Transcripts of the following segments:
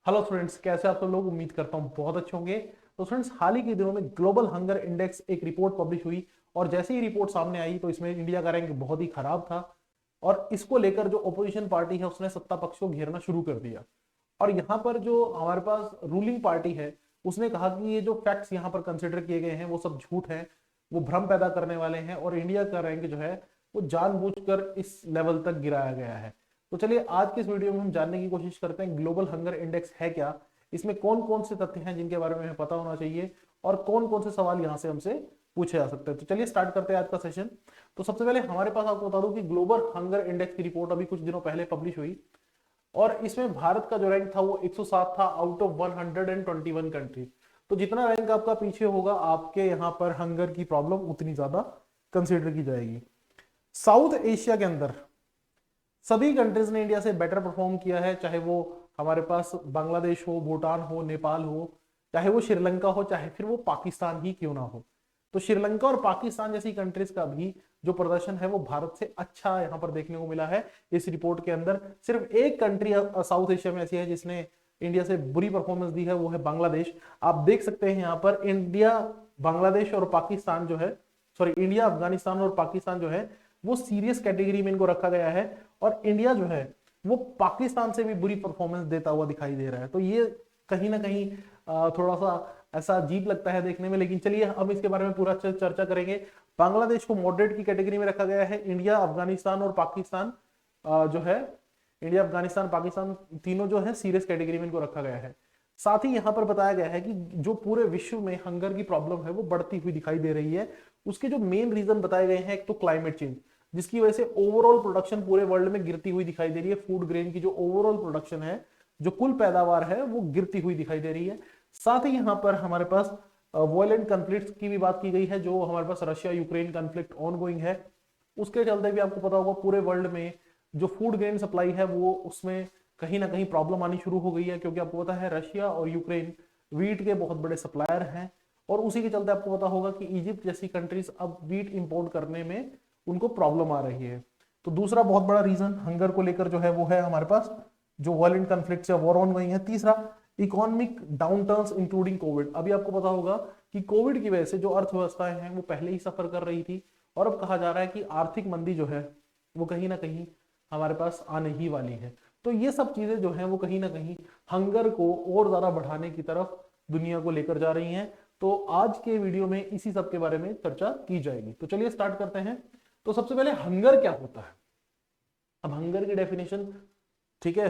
Hello students, कैसे आप सब लोग? उम्मीद करता हूँ बहुत अच्छे होंगे। तो स्टूडेंट्स, हाल ही के दिनों में ग्लोबल हंगर इंडेक्स एक रिपोर्ट पब्लिश हुई और जैसे ही रिपोर्ट सामने आई तो इसमें इंडिया का रैंक बहुत ही खराब था। और इसको लेकर जो ओपोजिशन पार्टी है उसने सत्ता पक्ष को घेरना शुरू कर दिया। और यहाँ पर जो हमारे पास रूलिंग पार्टी है उसने कहा कि ये जो फैक्ट्स यहाँ पर कंसिडर किए गए हैं वो सब झूठ हैं, वो भ्रम पैदा करने वाले हैं और इंडिया का रैंक जो है वो जानबूझकर इस लेवल तक गिराया गया है। तो चलिए आज के इस वीडियो में हम जानने की कोशिश करते हैं ग्लोबल हंगर इंडेक्स है क्या, इसमें कौन कौन से तथ्य हैं जिनके बारे में हमें पता होना चाहिए और कौन कौन से सवाल यहाँ से हमसे पूछे जा सकते हैं। तो चलिए स्टार्ट करते हैं आज का सेशन। तो सबसे पहले हमारे पास आपको बता दूं कि ग्लोबल हंगर इंडेक्स की रिपोर्ट अभी कुछ दिनों पहले पब्लिश हुई और इसमें भारत का जो रैंक था वो 107 था आउट ऑफ 121 कंट्रीज। तो जितना रैंक आपका पीछे होगा आपके यहाँ पर हंगर की प्रॉब्लम उतनी ज्यादा कंसिडर की जाएगी। साउथ एशिया के अंदर सभी कंट्रीज ने इंडिया से बेटर परफॉर्म किया है, चाहे वो हमारे पास बांग्लादेश हो, भूटान हो, नेपाल हो, चाहे वो श्रीलंका हो, चाहे फिर वो पाकिस्तान ही क्यों ना हो। तो श्रीलंका और पाकिस्तान जैसी कंट्रीज का भी जो प्रदर्शन है वो भारत से अच्छा यहाँ पर देखने को मिला है। इस रिपोर्ट के अंदर सिर्फ एक कंट्री साउथ एशिया में ऐसी है जिसने इंडिया से बुरी परफॉर्मेंस दी है, वो है बांग्लादेश। आप देख सकते हैं यहाँ पर इंडिया, बांग्लादेश और पाकिस्तान जो है, सॉरी इंडिया, अफगानिस्तान और पाकिस्तान जो है वो सीरियस कैटेगरी में इनको रखा गया है और इंडिया जो है वो पाकिस्तान से भी बुरी परफॉर्मेंस देता हुआ दिखाई दे रहा है। तो ये कहीं ना कहीं थोड़ा सा ऐसा अजीब लगता है देखने में, लेकिन चलिए हम इसके बारे में पूरा चर्चा करेंगे। बांग्लादेश को मॉडरेट की कैटेगरी में रखा गया है। इंडिया, अफगानिस्तान और पाकिस्तान जो है, इंडिया, अफगानिस्तान, पाकिस्तान तीनों जो है सीरियस कैटेगरी में इनको रखा गया है। साथ ही यहाँ पर बताया गया है कि जो पूरे विश्व में हंगर की प्रॉब्लम है वो बढ़ती हुई दिखाई दे रही है। उसके जो मेन रीजन बताए गए हैं, एक तो क्लाइमेट चेंज, जिसकी वजह से ओवरऑल प्रोडक्शन पूरे वर्ल्ड में गिरती हुई दिखाई दे रही है। फूड ग्रेन की जो ओवरऑल प्रोडक्शन है, जो कुल पैदावार है, वो गिरती हुई दिखाई दे रही है। साथ ही यहाँ पर हमारे पास वॉयलेंट कॉन्फ्लिक्ट की भी बात की गई है। जो हमारे पास रशिया यूक्रेन कॉन्फ्लिक्ट ऑनगोइंग है, उसके चलते भी आपको पता होगा पूरे वर्ल्ड में जो फूड ग्रेन सप्लाई है वो उसमें कहीं ना कहीं प्रॉब्लम आनी शुरू हो गई है, क्योंकि आपको पता है रशिया और यूक्रेन वीट के बहुत बड़े सप्लायर हैं और उसी के चलते आपको पता होगा कि इजिप्ट जैसी कंट्रीज अब वीट इंपोर्ट करने में उनको प्रॉब्लम आ रही है। तो दूसरा बहुत बड़ा रीजन हंगर को लेकर जो है वो है हमारे पास जो वॉयलेंट कॉन्फ्लिक्ट या वॉर ऑन गोइंग है। तीसरा, इकोनॉमिक डाउनटर्न्स इंक्लूडिंग कोविड। अभी आपको पता होगा कि कोविड की वजह से जो अर्थव्यवस्थाएं हैं वो पहले ही सफर कर रही थी और अब कहा जा रहा है कि आर्थिक मंदी जो है वो कहीं ना कहीं हमारे पास आने ही वाली है। तो ये सब चीजें जो है वो कहीं ना कहीं हंगर को और ज्यादा बढ़ाने की तरफ दुनिया को लेकर जा रही हैं। तो आज के वीडियो में इसी सब के बारे में चर्चा की जाएगी। तो चलिए स्टार्ट करते हैं। तो सबसे पहले हंगर क्या होता है। अब हंगर की डेफिनेशन, ठीक है,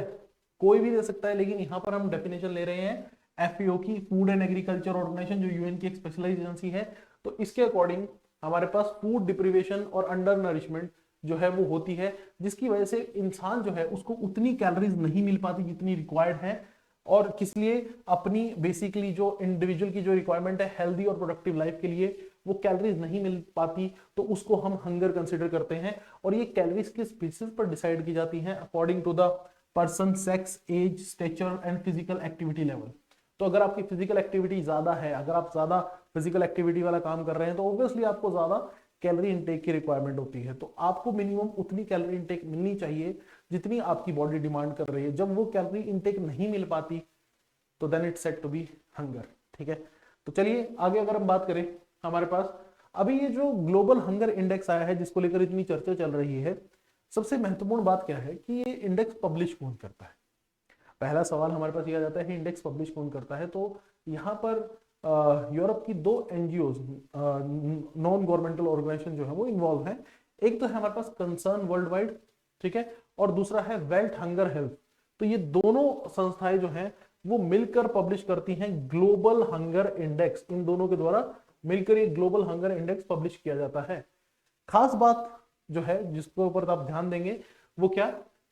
कोई भी दे सकता है, लेकिन यहां पर हम डेफिनेशन ले रहे हैं एफएओ की, फूड एंड एग्रीकल्चर ऑर्गेनाइजेशन, जो यूएन की एक स्पेशलाइज्ड एजेंसी है। तो इसके अकॉर्डिंग हमारे पास फूड डिप्रीवेशन और अंडर नरिशमेंट जो है वो होती है, जिसकी वजह से इंसान जो है उसको उतनी कैलोरीज नहीं मिल पाती जितनी रिक्वायर्ड है और किस लिए, अपनी बेसिकली जो इंडिविजुअल की जो रिक्वायरमेंट है हेल्दी और प्रोडक्टिव लाइफ के लिए, वो कैलोरीज नहीं मिल पाती, तो उसको हम हंगर कंसिडर करते हैं। और ये कैलोरीज किस बेसिस पर डिसाइड की जाती हैं? According to the person, sex, age, stature and physical activity level. तो अगर आपकी फिजिकल एक्टिविटी ज्यादा है, अगर आप ज्यादा फिजिकल एक्टिविटी वाला काम कर रहे हैं तो ऑब्वियसली आपको ज्यादा कैलोरी इनटेक की रिक्वायरमेंट होती है। तो आपको मिनिमम उतनी कैलोरी इनटेक मिलनी चाहिए जितनी आपकी बॉडी डिमांड कर रही है। जब वो कैलोरी इनटेक नहीं मिल पाती तो then it's said to be hunger. ठीक है, तो चलिए आगे अगर हम बात करें, हमारे पास अभी ये जो ग्लोबल हंगर इंडेक्स आया है जिसको लेकर इतनी चर्चा चल रही है, सबसे महत्वपूर्ण बात क्या है कि ये इंडेक्स पब्लिश कौन करता है। पहला सवाल हमारे पास यह आ जाता है इंडेक्स पब्लिश कौन करता है। तो यहाँ पर यूरोप की दो एनजीओ, नॉन गवर्नमेंटल ऑर्गेनाइजेशन जो है वो इन्वॉल्व है। एक तो है हमारे पास कंसर्न वर्ल्ड वाइड, ठीक है, और दूसरा है वेल्थ हंगर हेल्थ। तो ये दोनों संस्थाएं जो हैं वो मिलकर पब्लिश करती हैं ग्लोबल हंगर इंडेक्स। इन दोनों के द्वारा मिलकर ये ग्लोबल हंगर इंडेक्स पब्लिश किया जाता है। खास बात जो है जिसके ऊपर आप ध्यान देंगे वो क्या,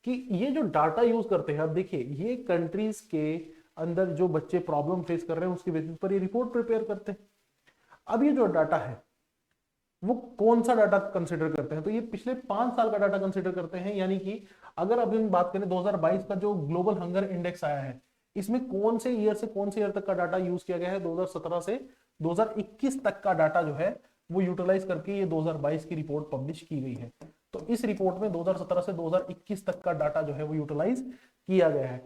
कि ये जो डाटा यूज करते हैं, अब देखिए ये कंट्रीज के अंदर जो बच्चे प्रॉब्लम फेस कर रहे हैं उसके बेसिस पर ये रिपोर्ट प्रिपेयर करते हैं। अब ये जो डाटा है वो कौन सा डाटा कंसिडर करते हैं, तो ये पिछले 5 साल का डाटा कंसिडर करते हैं। यानी कि अगर अभी हम बात करें 2022 का जो ग्लोबल हंगर इंडेक्स आया है, इसमें कौन से ईयर से कौन से ईयर तक का डाटा यूज किया गया है, 2017 से 2021 तक का डाटा जो है वो यूटिलाइज करके ये 2022 की रिपोर्ट पब्लिश की गई है। तो इस रिपोर्ट में 2017 से 2021 तक का डाटा जो है वो यूटिलाइज किया गया है।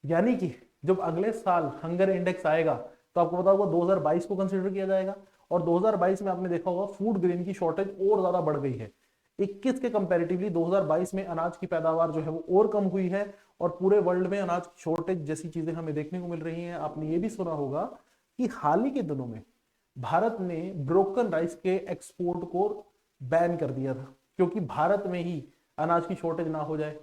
यानी कि जब अगले साल हंगर इंडेक्स आएगा तो आपको पता होगा 2022 को कंसीडर किया जाएगा, और 2022 में आपने देखा होगा फूड ग्रेन की शॉर्टेज और ज्यादा बढ़ गई है। 21 के कंपैरेटिवली 2022 में अनाज की पैदावार जो है वो और कम हुई है, और पूरे वर्ल्ड में अनाज की शॉर्टेज जैसी चीजें हमें देखने को मिल रही हैं। आपने ये भी सुना होगा कि हाल ही के दिनों में भारत ने ब्रोकन राइस के एक्सपोर्ट को बैन कर दिया था, क्योंकि भारत में ही अनाज की शॉर्टेज ना हो जाए।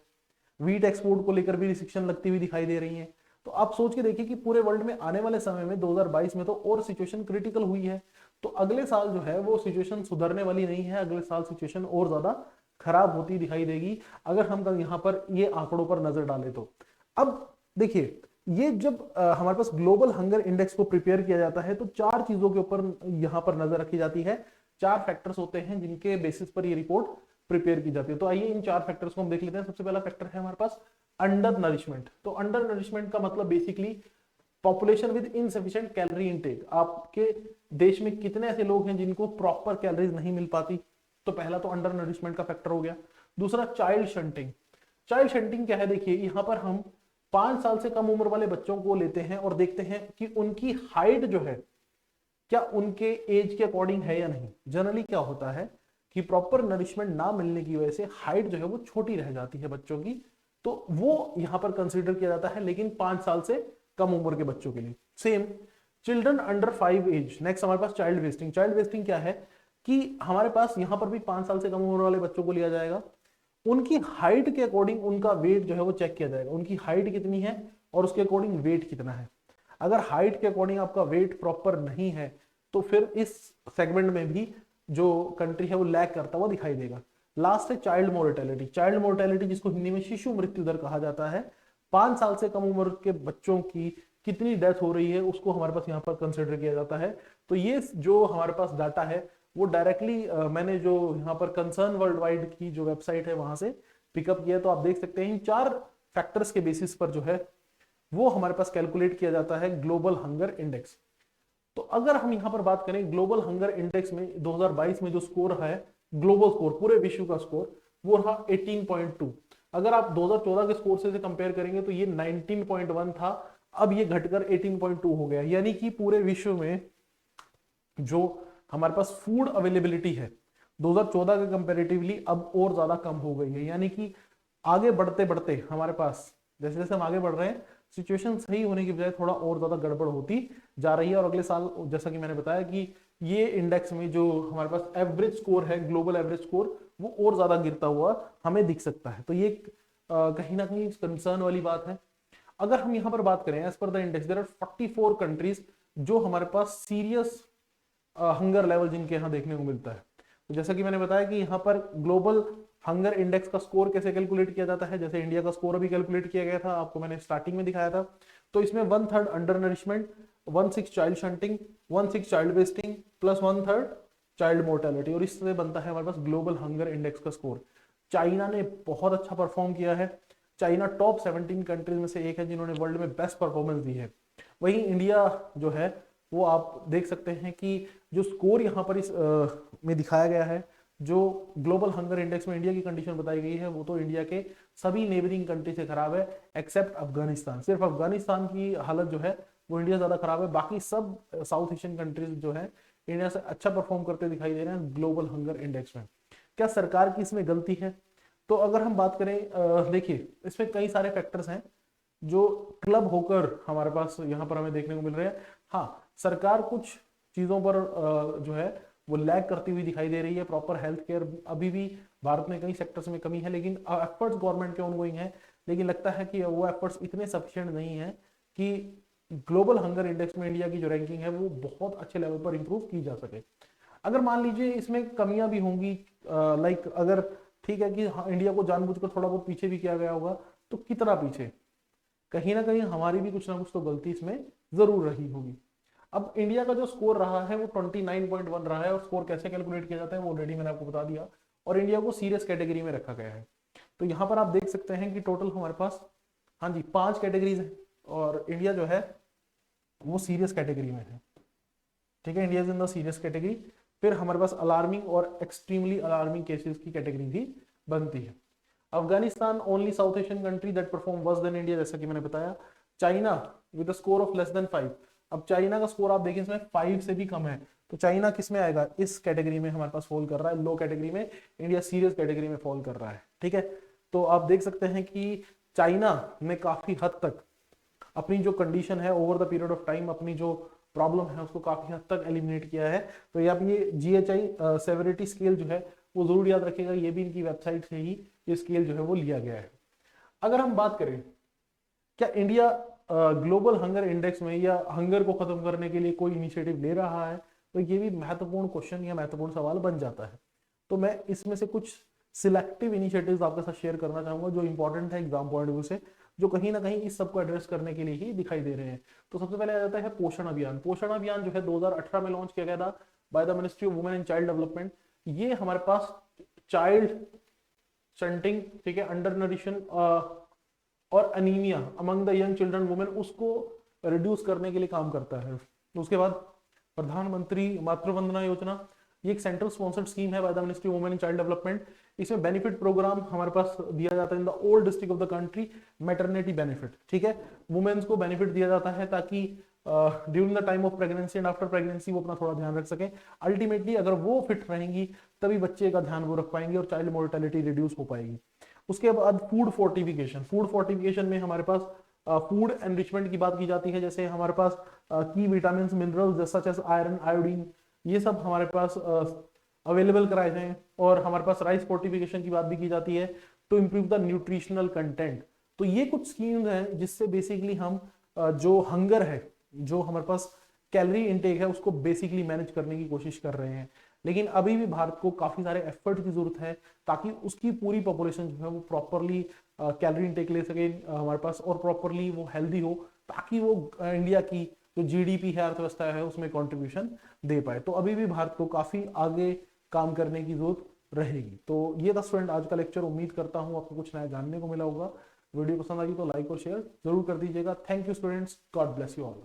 वीट एक्सपोर्ट को लेकर भी रिस्ट्रिक्शन लगती हुई दिखाई दे रही है। तो आप सोच के देखिए कि पूरे वर्ल्ड में आने वाले समय में 2022 में तो और सिचुएशन क्रिटिकल हुई है, तो अगले साल जो है वो सिचुएशन सुधरने वाली नहीं है, अगले साल सिचुएशन और ज्यादा खराब होती दिखाई देगी अगर हम यहाँ पर ये आंकड़ों पर नजर डालें तो। अब देखिए, ये जब हमारे पास ग्लोबल हंगर इंडेक्स को प्रिपेयर किया जाता है तो चार चीजों के ऊपर यहाँ पर नजर रखी जाती है। चार फैक्टर्स होते हैं जिनके बेसिस पर ये रिपोर्ट प्रिपेयर की जाती है। तो आइए इन चार फैक्टर्स को हम देख लेते हैं। सबसे पहला फैक्टर है हमारे पास अंडर नरिशमेंट। तो अंडर नरिशमेंट का मतलब basically population with insufficient calorie intake. आपके देश में कितने ऐसे लोग हैं जिनको प्रॉपर कैलोरीज नहीं मिल पाती, तो पहला तो अंडर नरिशमेंट का फैक्टर हो गया। दूसरा चाइल्ड शंटिंग। चाइल्ड शंटिंग क्या है, देखिए यहाँ पर हम 5 साल से कम उम्र वाले बच्चों को लेते हैं और देखते हैं कि उनकी हाइट जो है क्या उनके एज के अकॉर्डिंग है या नहीं। जनरली क्या होता है कि प्रॉपर नरिशमेंट ना मिलने की वजह से हाइट जो है वो छोटी रह जाती है बच्चों की, तो वो यहां पर कंसीडर किया जाता है, लेकिन 5 साल से कम उम्र के बच्चों के लिए। Same children under 5 age. Next हमारे पास चाइल्ड वेस्टिंग। चाइल्ड वेस्टिंग क्या है कि हमारे पास यहां पर भी 5 साल से कम उम्र वाले बच्चों को लिया जाएगा, उनकी हाइट के अकॉर्डिंग उनका वेट जो है वो चेक किया जाएगा, उनकी हाइट कितनी है और उसके अकॉर्डिंग वेट कितना है। अगर हाइट के अकॉर्डिंग आपका वेट प्रॉपर नहीं है तो फिर इस सेगमेंट में भी जो कंट्री है वो लैग करता हुआ दिखाई देगा। लास्ट है चाइल्ड मोर्टेलिटी। चाइल्ड मोर्टेलिटी जिसको हिंदी में शिशु मृत्यु दर कहा जाता है, 5 साल से कम उम्र के बच्चों की कितनी डेथ हो रही है उसको हमारे पास यहाँ पर कंसिडर किया जाता है। तो ये जो हमारे पास डाटा है वो डायरेक्टली मैंने जो यहाँ पर कंसर्न वर्ल्ड वाइड की जो वेबसाइट है वहां से पिकअप किया। तो आप देख सकते हैं इन चार फैक्टर्स के बेसिस पर जो है वो हमारे पास कैलकुलेट किया जाता है ग्लोबल हंगर इंडेक्स। तो अगर हम यहाँ पर बात करें ग्लोबल हंगर इंडेक्स में 2022 में जो स्कोर है, ग्लोबल स्कोर पूरे विश्व का स्कोर, वो रहा 18.2। अगर आप 2014 के स्कोर से कंपेयर करेंगे तो ये 19.1 था, अब ये घटकर 18.2 हो गया। यानी कि पूरे विश्व में जो हमारे पास फूड अवेलेबिलिटी है 2014 के कंपेरेटिवली अब और ज्यादा कम हो गई है। यानी कि आगे बढ़ते बढ़ते हमारे पास जैसे जैसे हम आगे बढ़ रहे हैं सिचुएशन सही होने की बजाय थोड़ा और ज्यादा गड़बड़ होती जा रही है। और अगले साल जैसा कि मैंने बताया कि ये इंडेक्स में जो हमारे पास एवरेज स्कोर है, ग्लोबल एवरेज स्कोर, वो और ज्यादा गिरता हुआ हमें दिख सकता है। तो ये कहीं ना कहीं कंसर्न वाली बात है। अगर हम यहाँ पर बात करें एज पर the index there are 44 countries जो हमारे पास सीरियस हंगर लेवल जिनके यहाँ देखने को मिलता है। तो जैसा कि मैंने बताया कि यहाँ पर ग्लोबल हंगर इंडेक्स का स्कोर कैसे कैलकुलेट किया जाता है, जैसे इंडिया का स्कोर अभी कैलकुलेट किया गया था, आपको मैंने स्टार्टिंग में दिखाया था। तो इसमें 1/3 under nourishment, 1/6 child shunting, 1/6 child wasting plus 1/3 child mortality, और इससे बनता है हमारे पास ग्लोबल हंगर इंडेक्स का स्कोर। चाइना ने बहुत अच्छा परफॉर्म किया है। चाइना टॉप 17 कंट्रीज में से एक है जिन्होंने वर्ल्ड में बेस्ट परफॉर्मेंस दी है। वहीं इंडिया जो है वो आप देख सकते हैं कि जो स्कोर यहाँ पर इस में दिखाया गया है, जो ग्लोबल हंगर इंडेक्स में इंडिया की कंडीशन बताई गई है, वो तो इंडिया के सभी नेबरिंग कंट्री से खराब है एक्सेप्ट अफगानिस्तान। सिर्फ अफगानिस्तान की हालत जो है वो इंडिया ज्यादा खराब है, बाकी सब साउथ एशियन कंट्रीज जो है इंडिया से अच्छा परफॉर्म करते दिखाई दे रहे हैं ग्लोबल हंगर इंडेक्स में। क्या सरकार की इसमें गलती है? तो अगर हम बात करें, देखिए इसमें कई सारे फैक्टर्स हैं जो क्लब होकर हमारे पास यहाँ पर हमें देखने को मिल रहे हैं। हाँ, सरकार कुछ चीजों पर जो है वो लैग करती हुई दिखाई दे रही है। प्रॉपर हेल्थ केयर अभी भी भारत में कई सेक्टर्स में कमी है, लेकिन एफर्ट्स गवर्नमेंट के ऑनगोइंग है, लेकिन लगता है कि वो एफर्ट्स इतने सफिशिएंट नहीं है कि ग्लोबल हंगर इंडेक्स में इंडिया की जो रैंकिंग है वो बहुत अच्छे लेवल पर इंप्रूव की जा सके। अगर मान लीजिए इसमें कमियां भी होंगी, लाइक अगर ठीक है कि हाँ, इंडिया को जानबूझकर थोड़ा बहुत पीछे भी किया गया होगा, तो कितना पीछे, कहीं ना कहीं हमारी भी कुछ ना कुछ तो गलती इसमें जरूर रही होगी। अब इंडिया का जो स्कोर रहा है वो 29.1 रहा है, और स्कोर कैसे कैलकुलेट किया जाता है वो ऑलरेडी मैंने आपको बता दिया, और इंडिया को सीरियस कैटेगरी में रखा गया है। तो यहाँ पर आप देख सकते हैं कि टोटल हमारे पास, हाँ जी, 5 कैटेगरीज है और इंडिया जो है वो सीरियस कैटेगरी में है। ठीक है, India is in the serious category. फिर हमारे पास अलार्मिंग और एक्सट्रीमली अलार्मिंग केसेस की कैटेगरी भी बनती है। Afghanistan only south Asian country that perform worse than India, जैसा कि मैंने बताया। China with score of less than 5। अब चाइना का स्कोर आप देखें इसमें 5 से भी कम है, तो चाइना किस में आएगा, इस कैटेगरी में हमारे पास फॉल कर रहा है, लो कैटेगरी में। इंडिया सीरियस कैटेगरी में फॉल कर रहा है, ठीक है। तो आप देख सकते हैं कि चाइना ने काफी हद तक अपनी जो कंडीशन है over the period of time, अपनी जो प्रॉब्लम है उसको काफी हद तक एलिमिनेट किया है। तो ये आप ये जीएचआई सेवेरिटी स्केल जो है वो जरूर याद रखिएगा, ये भी इनकी वेबसाइट से ही ये स्केल जो है वो लिया गया है। अगर हम बात करें क्या इंडिया ग्लोबल हंगर इंडेक्स में या हंगर को खत्म करने के लिए कोई इनिशिएटिव ले रहा है, तो ये भी महत्वपूर्ण क्वेश्चन या महत्वपूर्ण सवाल बन जाता है। तो मैं इसमें से कुछ सिलेक्टिव इनिशिएटिव्स आपके साथ शेयर करना चाहूंगा जो इंपॉर्टेंट है एग्जाम पॉइंट ऑफ व्यू से, जो कहीं ना कहीं इस सबको एड्रेस करने के लिए ही दिखाई दे रहे हैं। तो सबसे पहले आ जाता है पोषण अभियान। पोषण अभियान जो है 2018 में लॉन्च किया गया था by the ministry of women and child development. ये हमारे पास चाइल्ड स्टंटिंग, ठीक है, अंडर नरिशन और anaemia among the young children women, उसको रिड्यूस करने के लिए काम करता है। उसके बाद प्रधानमंत्री मातृ वंदना योजना, ये एक सेंट्रल स्पॉन्सर्ड स्कीम है by the ministry of women and child development. इसमें बेनिफिट प्रोग्राम हमारे पास दिया जाता है in the old district of the country, maternity benefit, ठीक है। वुमेन्स को बेनिफिट दिया जाता है ताकि during the time of pregnancy and after pregnancy वो अपना थोड़ा ध्यान रख सकें। अल्टीमेटली अगर वो फिट रहेंगी तभी बच्चे का ध्यान वो रख पाएंगे और चाइल्ड मोर्टेलिटी रिड्यूस हो पाएगी। उसके बाद फूड फोर्टिफिकेशन। फूड फोर्टिफिकेशन में हमारे पास फूड एनरिचमेंट की बात की जाती है, जैसे हमारे पास की विटामिन मिनरल्स जैसा आयरन, आयोडीन, ये सब हमारे पास अवेलेबल कराए जाएं। और हमारे पास राइस फोर्टिफिकेशन की बात भी की जाती है to improve the nutritional content. तो ये कुछ स्कीम्स हैं जिससे बेसिकली हम जो हंगर है, जो हमारे पास कैलोरी इनटेक है, उसको बेसिकली मैनेज करने की कोशिश कर रहे हैं। लेकिन अभी भी भारत को काफी सारे एफर्ट की जरूरत है ताकि उसकी पूरी पॉपुलेशन जो है वो प्रॉपरली कैलोरी इनटेक ले सके हमारे पास, और प्रॉपरली वो हेल्दी हो, ताकि वो इंडिया की जो जीडीपी है, अर्थव्यवस्था है, उसमें कंट्रीब्यूशन दे पाए। तो अभी भी भारत को काफी आगे काम करने की जरूरत रहेगी। तो ये था स्टूडेंट आज का लेक्चर। उम्मीद करता हूँ आपको कुछ नया जानने को मिला होगा। वीडियो पसंद आई तो लाइक और शेयर जरूर कर दीजिएगा। Thank you students, God bless you all.